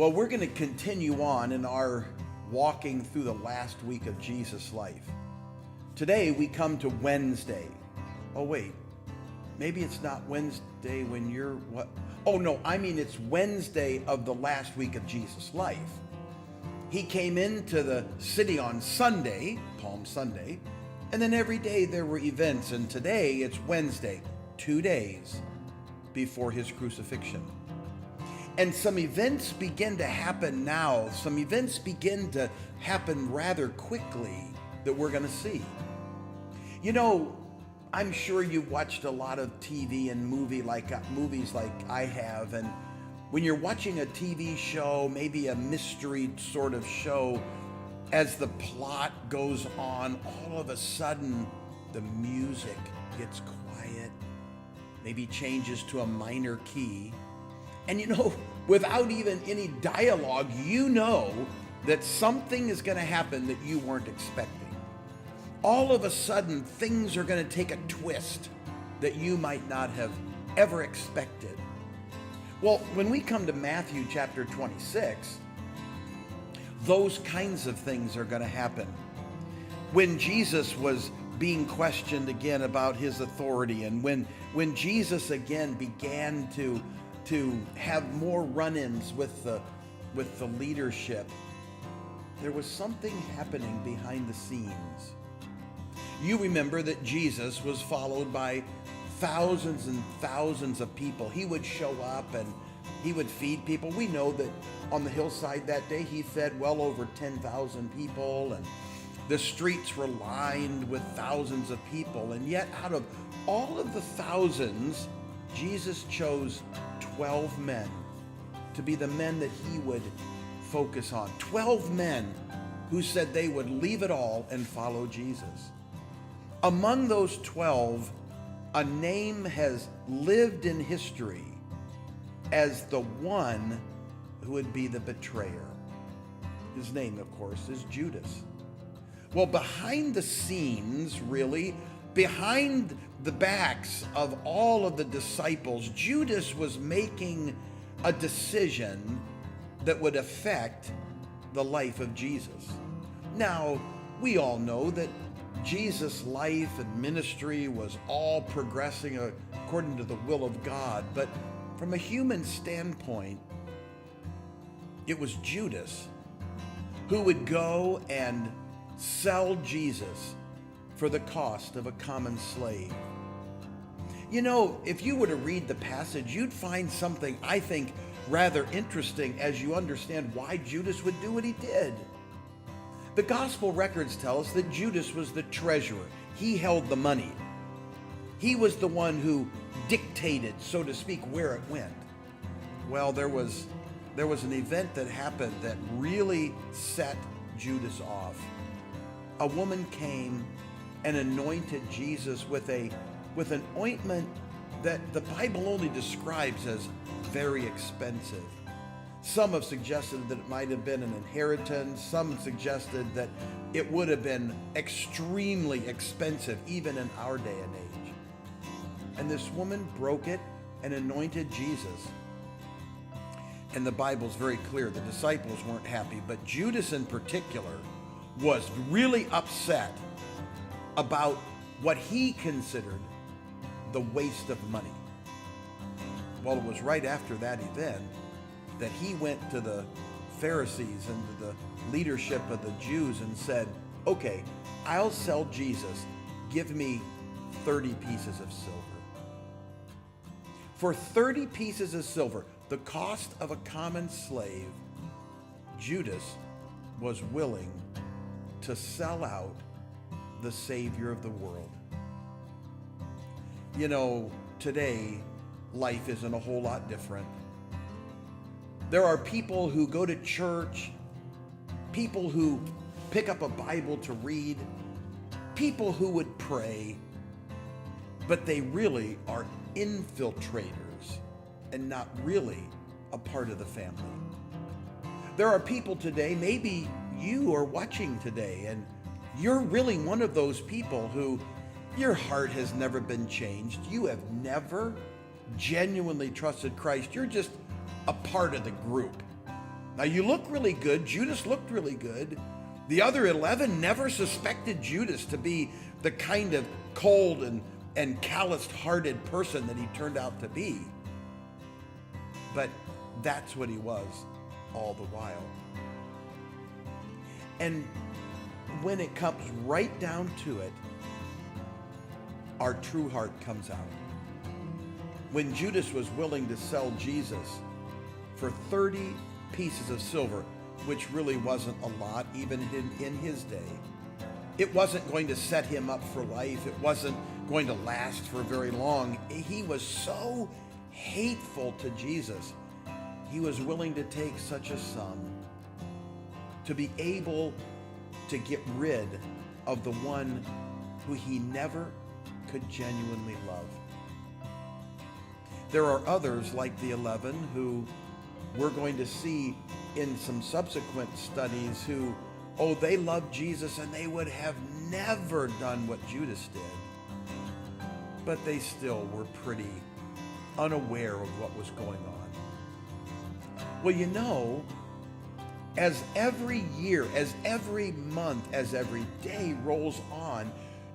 Well, we're going to continue on in our walking through the last week of Jesus' life. Today we come to Wednesday. Oh wait, maybe it's not Wednesday when you're what? Oh no, I mean it's Wednesday of the last week of Jesus' life. He came into the city on Sunday, Palm Sunday, and then every day there were events, and today it's Wednesday, 2 days before his crucifixion. And some events begin to happen now. Some events begin to happen rather quickly that we're going to see. You know, I'm sure you've watched a lot of TV and movies like I have. And when you're watching a TV show, maybe a mystery sort of show, as the plot goes on, all of a sudden the music gets quiet, maybe changes to a minor key. And you know, without even any dialogue, you know that something is going to happen that you weren't expecting. All of a sudden, things are going to take a twist that you might not have ever expected. Well, when we come to Matthew chapter 26, those kinds of things are going to happen. When Jesus was being questioned again about his authority, and when Jesus again began to have more run-ins with the leadership, there was something happening behind the scenes. You remember that Jesus was followed by thousands and thousands of people. He would show up and he would feed people. We know that on the hillside that day he fed well over 10,000 people, and the streets were lined with thousands of people. And yet out of all of the thousands, Jesus chose 12 men to be the men that he would focus on. 12 men who said they would leave it all and follow Jesus. Among those 12, a name has lived in history as the one who would be the betrayer. His name, of course, is Judas. Well, behind the scenes, really, behind the backs of all of the disciples, Judas was making a decision that would affect the life of Jesus. Now, we all know that Jesus' life and ministry was all progressing according to the will of God, but from a human standpoint, it was Judas who would go and sell Jesus for the cost of a common slave. You know, if you were to read the passage, you'd find something, I think, rather interesting as you understand why Judas would do what he did. The gospel records tell us that Judas was the treasurer. He held the money. He was the one who dictated, so to speak, where it went. Well, there was an event that happened that really set Judas off. A woman came and anointed Jesus with an ointment that the Bible only describes as very expensive. Some have suggested that it might have been an inheritance. Some suggested that it would have been extremely expensive even in our day and age. And this woman broke it and anointed Jesus. And the Bible's very clear. The disciples weren't happy, but Judas in particular was really upset about what he considered the waste of money. Well, it was right after that event that he went to the Pharisees and to the leadership of the Jews and said, okay, I'll sell Jesus. Give me 30 pieces of silver. For 30 pieces of silver, the cost of a common slave, Judas was willing to sell out the Savior of the world. You know, today, life isn't a whole lot different. There are people who go to church, people who pick up a Bible to read, people who would pray, but they really are infiltrators and not really a part of the family. There are people today, maybe you are watching today, and you're really one of those people who your heart has never been changed. You have never genuinely trusted Christ. You're just a part of the group. Now you look really good. Judas looked really good. The other 11 never suspected Judas to be the kind of cold and calloused-hearted person that he turned out to be. But that's what he was all the while. And when it comes right down to it, our true heart comes out. When Judas was willing to sell Jesus for 30 pieces of silver, which really wasn't a lot even in his day, it wasn't going to set him up for life. It wasn't going to last for very long. He was so hateful to Jesus. He was willing to take such a sum to be able to get rid of the one who he never could genuinely love. There are others like the 11 who we're going to see in some subsequent studies who, they loved Jesus and they would have never done what Judas did. But they still were pretty unaware of what was going on. Well, as every year, as every month, as every day rolls on,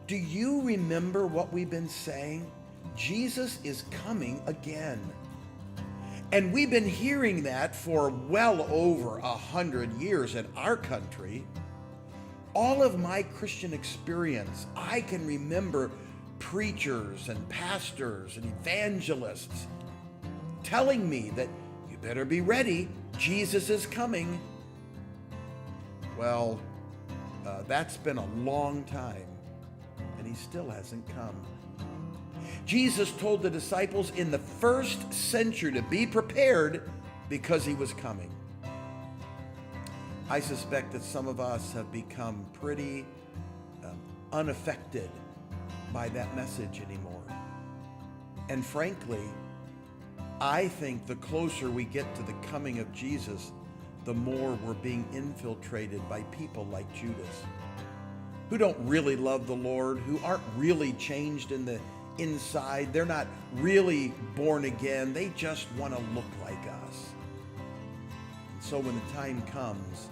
do you remember what we've been saying? Jesus is coming again. And we've been hearing that for well over 100 years in our country. All of my Christian experience, I can remember preachers and pastors and evangelists telling me that you better be ready, Jesus is coming. Well, that's been a long time, and he still hasn't come. Jesus told the disciples in the first century to be prepared because he was coming. I suspect that some of us have become pretty unaffected by that message anymore. And frankly, I think the closer we get to the coming of Jesus, the more we're being infiltrated by people like Judas, who don't really love the Lord, who aren't really changed in the inside. They're not really born again. They just want to look like us. And so when the time comes,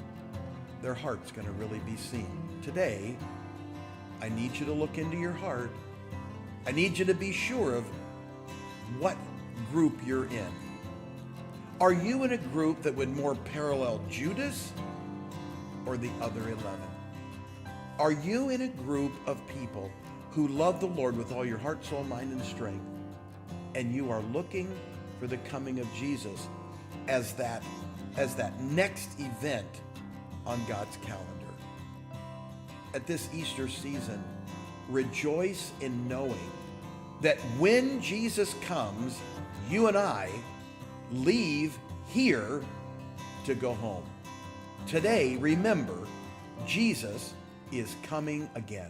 their heart's going to really be seen. Today, I need you to look into your heart. I need you to be sure of what group you're in. Are you in a group that would more parallel Judas or the other 11? Are you in a group of people who love the Lord with all your heart, soul, mind, and strength, and you are looking for the coming of Jesus as that next event on God's calendar? At this Easter season, rejoice in knowing that when Jesus comes, you and I leave here to go home. Today, remember, Jesus is coming again.